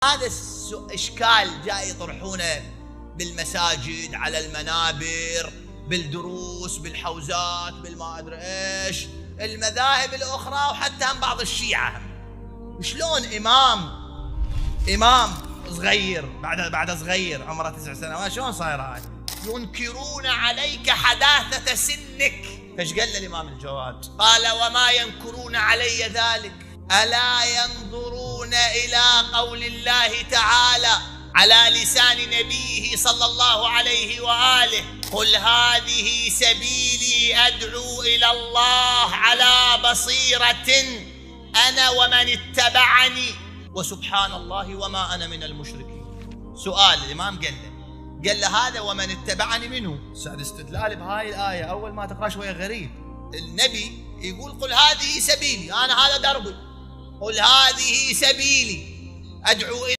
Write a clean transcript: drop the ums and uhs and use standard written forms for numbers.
هذا إشكال جاي يطرحونه بالمساجد، على المنابر، بالدروس، بالحوزات، بالما أدري إيش، المذاهب الأخرى، وحتى هم بعض الشيعة. شلون إمام صغير بعد صغير عمره 9 سنوات شلون صاير هاي؟ ينكرون عليك حداثة سنك. فايش قال له الإمام الجواد؟ قال: وما ينكرون علي ذلك، ألا ينظرون إلى قول الله تعالى على لسان نبيه صلى الله عليه وآله: قل هذه سبيلي أدعو إلى الله على بصيرة أنا ومن اتبعني وسبحان الله وما أنا من المشركين. سؤال الإمام قال له هذا ومن اتبعني منه. سعد استدلال بهاي الآية أول ما تقرأ شوية غريب. النبي يقول: قل هذه سبيلي، أنا هذا دربي، قل هذه سبيلي أدعو